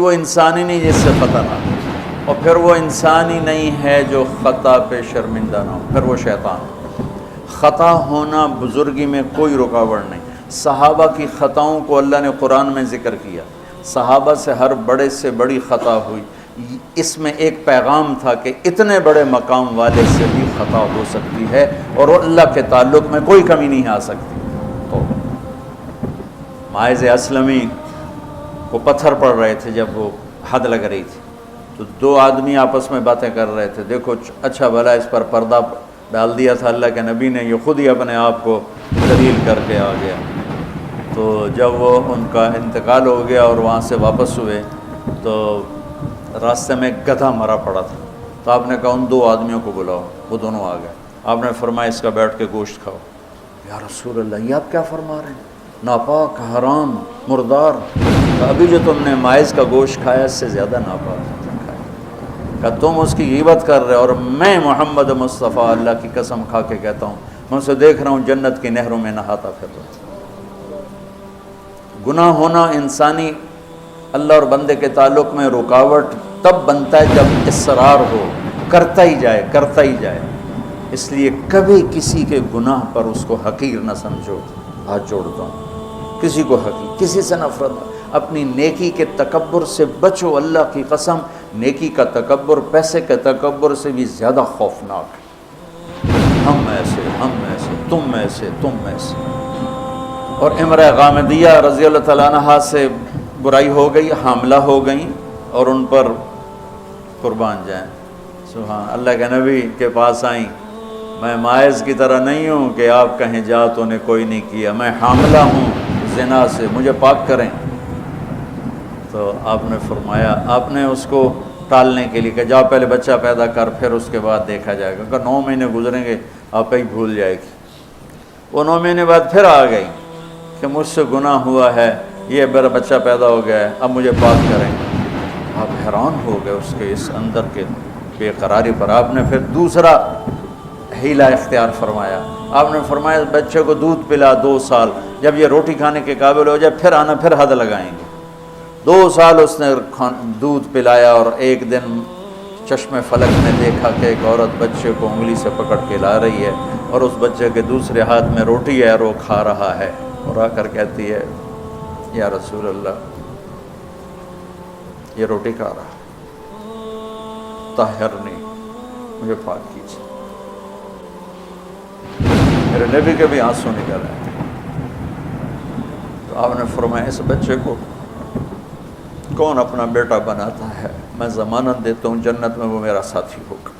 وہ انسان ہی نہیں جس سے خطا نہ ہو، اور پھر وہ انسان ہی نہیں ہے جو خطا پہ شرمندہ نہ ہو، پھر وہ شیطان۔ خطا ہونا بزرگی میں کوئی رکاوٹ نہیں۔ صحابہ کی خطاؤں کو اللہ نے قرآن میں ذکر کیا، صحابہ سے ہر بڑے سے بڑی خطا ہوئی، اس میں ایک پیغام تھا کہ اتنے بڑے مقام والے سے بھی خطا ہو سکتی ہے اور اللہ کے تعلق میں کوئی کمی نہیں آ سکتی۔ تو ماعز اسلمی کو پتھر پڑ رہے تھے جب وہ حد لگ رہی تھی، تو دو آدمی آپس میں باتیں کر رہے تھے، دیکھو اچھا بھلا اس پر پردہ ڈال دیا تھا اللہ کے نبی نے، یہ خود ہی اپنے آپ کو ذلیل کر کے آ گیا۔ تو جب وہ ان کا انتقال ہو گیا اور وہاں سے واپس ہوئے تو راستے میں ایک گدھا مرا پڑا تھا، تو آپ نے کہا ان دو آدمیوں کو بلاؤ، وہ دونوں آ گئے۔ آپ نے فرمایا اس کا بیٹھ کے گوشت کھاؤ۔ یا رسول اللہ، یہ آپ کیا فرما رہے ہیں؟ ناپاک، حرام، مردار۔ ابھی جو تم نے ماعز کا گوشت کھایا اس سے زیادہ ناپاک کھایا۔ کہ تم اس کی غیبت کر رہے، اور میں محمد مصطفیٰ اللہ کی قسم کھا کے کہتا ہوں میں اسے دیکھ رہا ہوں جنت کی نہروں میں نہاتا پھر رہا۔ گناہ ہونا انسانی اللہ اور بندے کے تعلق میں رکاوٹ تب بنتا ہے جب اصرار ہو، کرتا ہی جائے کرتا ہی جائے۔ اس لیے کبھی کسی کے گناہ پر اس کو حقیر نہ سمجھو۔ ہاتھ جوڑتا ہوں، کسی کو حقیر، کسی سے نفرت نہ، اپنی نیکی کے تکبر سے بچو۔ اللہ کی قسم، نیکی کا تکبر پیسے کے تکبر سے بھی زیادہ خوفناک ہے۔ ہم ایسے، تم ایسے، تم ایسے۔ اور امرأہ غامدیہ رضی اللہ تعالیٰ عنہا سے برائی ہو گئی، حاملہ ہو گئیں، اور ان پر قربان جائیں۔ سبحان اللہ کے نبی کے پاس آئیں، میں ماعز کی طرح نہیں ہوں کہ آپ کہیں جا تو نے کوئی نہیں کیا، میں حاملہ ہوں زنا سے، مجھے پاک کریں۔ تو آپ نے فرمایا، آپ نے اس کو ٹالنے کے لیے کہ جا پہلے بچہ پیدا کر پھر اس کے بعد دیکھا جائے گا، کہ 9 مہینے گزریں گے آپ ہی بھول جائے گی۔ وہ 9 مہینے بعد پھر آ گئی کہ مجھ سے گناہ ہوا ہے، یہ میرا بچہ پیدا ہو گیا ہے، اب مجھے پاک کریں۔ آپ حیران ہو گئے اس کے اس اندر کے بے قراری پر۔ آپ نے پھر دوسرا حیلہ اختیار فرمایا، آپ نے فرمایا بچے کو دودھ پلا 2 سال، جب یہ روٹی کھانے کے قابل ہو جائے پھر آنا، پھر حد لگائیں گے۔ 2 سال اس نے دودھ پلایا، اور ایک دن چشم فلک نے دیکھا کہ ایک عورت بچے کو انگلی سے پکڑ کے لا رہی ہے، اور اس بچے کے دوسرے ہاتھ میں روٹی ہے اور وہ کھا رہا ہے، اور آ کر کہتی ہے یا رسول اللہ یہ روٹی کھا رہا، طہرنی، مجھے پاک کیجیے۔ میرے نبی کے بھی آنسو نکل آئے۔ تو آپ نے فرمایا اس بچے کو کون اپنا بیٹا بناتا ہے، میں ضمانت دیتا ہوں جنت میں وہ میرا ساتھی ہوگا۔